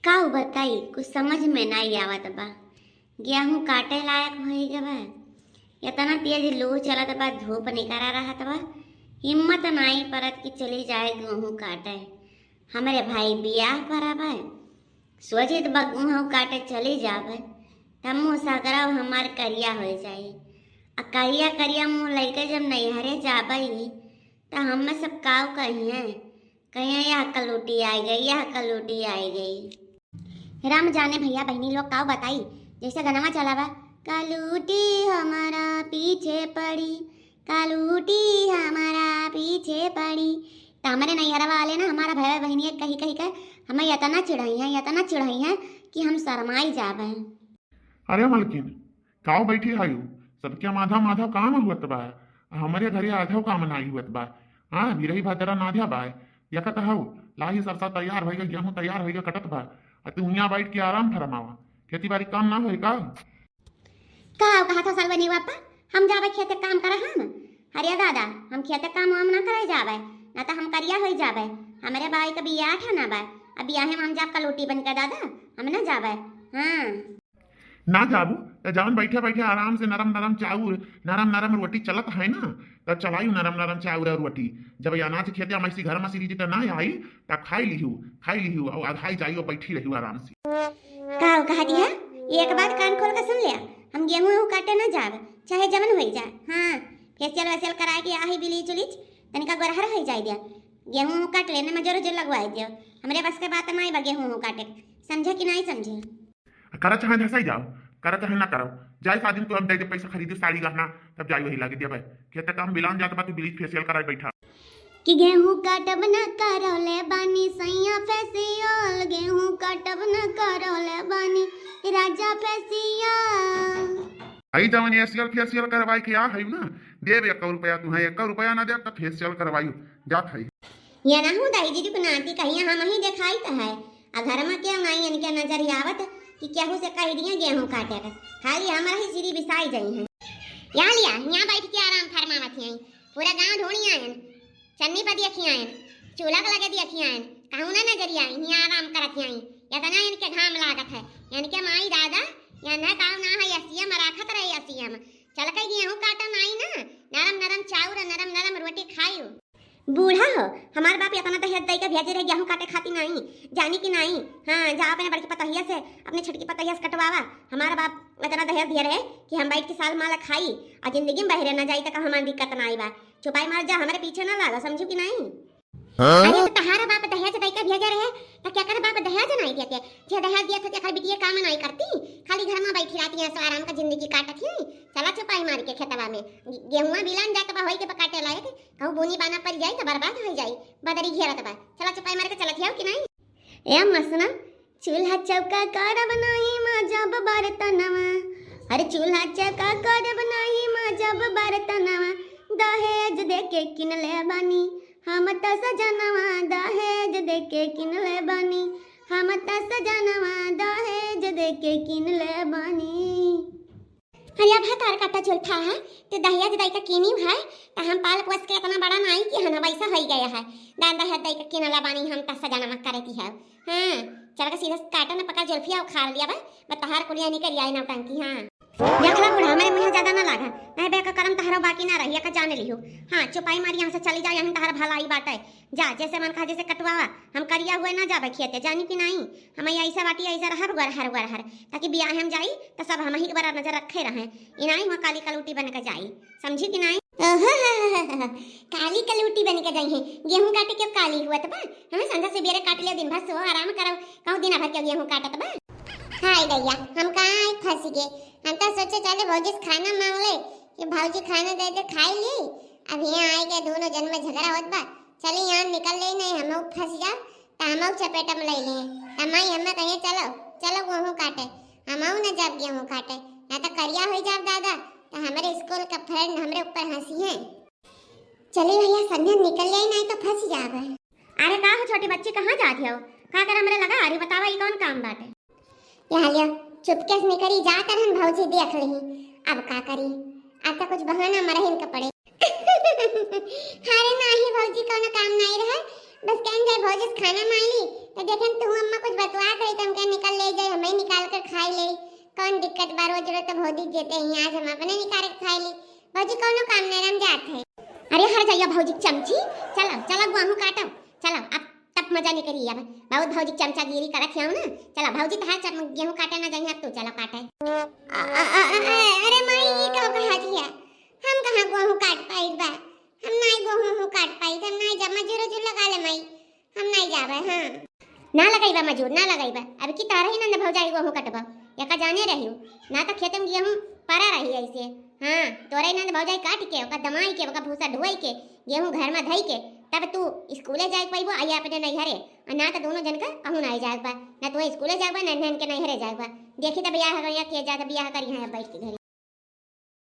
का बताई कुछ समझ में नहीं आवत बा। गेहूं काटे लायक भई गए बा, इतना तेज लू चलत बा, धूप निकला रहत बा, हिम्मत नहीं परत कि चली जाए गेहूं काटे। हमारे भाई बियाह पर बा, सोचित बा गेहूं काटे चली जावे तब मुँह सकरा हमार करिया हो जाई। आ करिया करिया मुँह लैके जब नैहरे जाबई तो हमें सब काव कहिए यह कलूटी आई गई, यह कलूटी आई गई। राम जाने भैया बहनी लोग काव बताई, जैसे गनवा चलावा, कलूटी हमारा पीछे पड़ी, कलूटी हमारा पीछे पड़ी। तो हमारे नैहरा वाले ना हमारा भाई बहनी कही कही कर हमें इतना चिढ़ाई हैं कि हम शरमाई जावे। अरे मलकिन काव बैठी हायू सबके माधा माधव काम हुत बा, हमारे घरे आधव काम नाही हुत बा। हाँ बिरही भदरा नाध्या बा यकत हऊ लाही सरसा तैयार होइगा, गेहूं तैयार होइगा, कटत बा। तू यहाँ बैठ के आराम फरमावा, खेती बाड़ी काम ना होई का कहा था सालवनी बापा हम जावे खेते काम करे हम। अरे दादा हम खेते काम वाम ना करे जावे, ना तो हम करिया हो जावे। हमारे भाई का बियाह था ना बा, अब बियाह में हम जाब कलूटी बन के दादा हम ना जावे। हाँ ना जाबू तो जवन बैठे बैठे आराम से नरम नरम चाउर नरम नरम रोटी चलत है ना, तब चलायू नरम नरम चाउर और रोटी। जब अनाज खेते मैसी घर में सीरीजी तो ना आई तब खाई लिहू और आधाई जाई और बैठी रही आराम से। कहा दिया एक बात कान खोल कर सुन लिया, हम गेहूं काटे ना जावे चाहे जमन हो जाए। हाँ फेसियल वेसियल कराए के आही बिलीच उलीच तनिका गोरहर हो जाए दिया, गेहूं काट लेने में जोर जोर लगवाए दिया। हमारे बस के बात नहीं बा गेहूं काटे, समझे कि नहीं समझे। करा चाहे धसाई जाओ, करा चाहे ना करो, जाए शादी को हम दे दे पैसा खरीदे साड़ी गहना तब जाई वही लागे दिया भाई खेत काम बिलान जात बा, तू ब्लीच फेशियल कराए बैठा कि गेहूं काटब न करौले बानी सैया फेसियल, गेहूं काटब न करौले बानी राजा फेसियल। आई जवन एशियल फेशियल करवाई के आ है ना, देव 1 रुपया तू है 1 रुपया ना दे तो फेशियल करवायू जात है। या ना हूँ दाई जी को नाती कहिए हम ही दिखाई तो है आ घर में क्यों नहीं इनके नजर आवत कि केहू से कह दिए गेहूं काटे का, खाली हमारा ही सिरी बिसाई जाई है। यहाँ लिया यहाँ बैठ के आराम फरमावत हैं, पूरा गांव ढूंढी आयन, चन्नी पर देखी आयन, चूल्हा के लगे देखी आयन, कहूँ ना नजरिया यहाँ आराम करत आई। इतना इनके घाम लागत है, इनके माई दादा या न काव ना है एसियम राखत रहे एसियम। चल कहीं गेहूं काटा नहीं ना, नरम नरम चाउर नरम नरम रोटी खायू। बूढ़ा हो हमारे बाप इतना दहेज दे के भेजे रहे गेहूं काटे खाती नहीं जानी कि नहीं। हाँ जा अपने बड़की पतहिया से अपने छोटकी पतहिया से कटवावा। हमारा बाप इतना दहेज दिए रहे कि हम बैठ के साल माला खाई और जिंदगी में बहरे न जाई तक हमारी दिक्कत ना आई बा। छुपाई मार जा हमारे पीछे ना लागा, समझू कि नहीं। अरे तो तहारा बाप दहेज दे के भेजे रहे तो क्या करे बाप दहेज नहीं देते, जे दहेज दिया तो क्या बिटिया काम नहीं करती, खाली घर में बैठी रहती है सो आराम का जिंदगी काटत है। चला छुपाई मार के खेतवा में गेहुआ बिलान जात बा होई के काटे लायक, कहूं बोनी बाना पड़ जाई तो बर्बाद हो जाई, बदरी घेरत बा। चला छुपाई मार के चलत है कि नहीं। ए मसना चूल्हा चौका कर बनाई मां जब बर्तनवा, अरे चूल्हा चौका कर बनाई मां जब बर्तनवा, दहेज दे के किन ले बानी हम त सजनवा, दहेज दे के किन ले बानी हम त सजनवा, दहेज दे के किन ले बानी। हरिया भातार काटा चुलथा है तो दहेज दे के किनी है तो हम पाल पोस के इतना बड़ा नहीं कि हना वैसा हो गया है, दहेज दे के किन ले बानी हम त सजनवा करे की है। हां चल के सीधा काटा न पका जुल्फिया उखाड़ लिया बा बताहार कुलिया निकल आई ना टंकी। हां देखला बुढ़ा हमारे मुंह ज्यादा ना लागा, मैं बे का करम तहरा बाकी ना रहिया का जाने लियो। हाँ चुपाई मारी यहाँ से चली जाओ, यहाँ तहरा भलाई बाटे जा जैसे मन कहा जैसे कटवावा, हम करिया हुए ना जावे खेते जानी कि नहीं। हम ऐसा बाटी ऐसा हर हर ताकि बियाह हम जाई तो सब हम ही के बड़ा नजर रखे रहे, इनाई वहाँ काली कलूटी बन के जाई, समझी कि नहीं। काली कलूटी बन के जाई है, गेहूं काटे क्यों काली हुआ बा। हमें संध्या से बेरे काट लिया दिन भर सो आराम करो, कहूँ दिन भर क्यों गेहूं काटत बा। हाय गैया हम कहाँ फंस गए, हम तो सोचे चले भौजी से खाना मांग ले कि भौजी खाना दे दे खाई ली। अब यहाँ आए गए दोनों जन में झगड़ा होत बा, चले यहाँ निकल ले नहीं हम फंस जा तो हम चपेटा में ले लिए तमाई हमें कहे चलो चलो गेहूँ काटे, हम न जब गेहूँ काटे ना तो करिया हो जाब दादा तो हमारे स्कूल का फ्रेंड हमारे ऊपर हंसी है। चले भैया संध्या निकल जाए नहीं तो फंस जाब। अरे का हो छोटी बच्ची कहाँ जाती हो, का कर हमरे लगा अरे बतावा ये कौन काम बाटे। यहाँ लियो चुपके से निकली जाकर हम भौजी देख ली, अब का करी अब तो कुछ बहाना मरहिन का पड़े। अरे नहीं भौजी कोनो काम नहीं रहे, बस कहन जाए भौजी से खाना मांगली तो देखन तू अम्मा कुछ बतवा गई तो हम कह निकल ले जाए हमें निकाल कर खाई ले कौन दिक्कत बा रोज रोज तो भौजी देते हैं आज हम अपने निकाल कर खाई ले भौजी कोनो काम नहीं हम जात है अरे हर जाइए भौजी चमची चलो चलो गेहूं काटो चलो अब तब मजा नहीं करी अब बहुत भौजी चमचा गिरी करत हियां ना चलो भौजी तहार गेहूं काटे ना जाइए तू चलो काटे अरे माई ये तो कहा दिया हम कहां गेहूं काट पाई बा हम नहीं गेहूं काट पाई हम नहीं जा मजूर जो लगा ले माई हम नहीं जावे हां ना लगाईबा मजूर ना लगाईबा अब की तारा ही ना भौजाई गेहूं कटबा एका जाने रहियो ना तो खेत में गेहूं पारा रही ऐसे हां तोरे ना भौजाई काट के ओका दमाई के ओका भूसा ढोई के गेहूं घर में धई के तब तू स्कूले जाए पाइबो आया अपने नैहरे और ना तो दोनों जन का कहूं नहीं जाए बा ना तू स्कूले जाए बा ना नहन के नैहरे जाए बा देखी त बियाह कर या के जा त बियाह करी है बैठ के घरे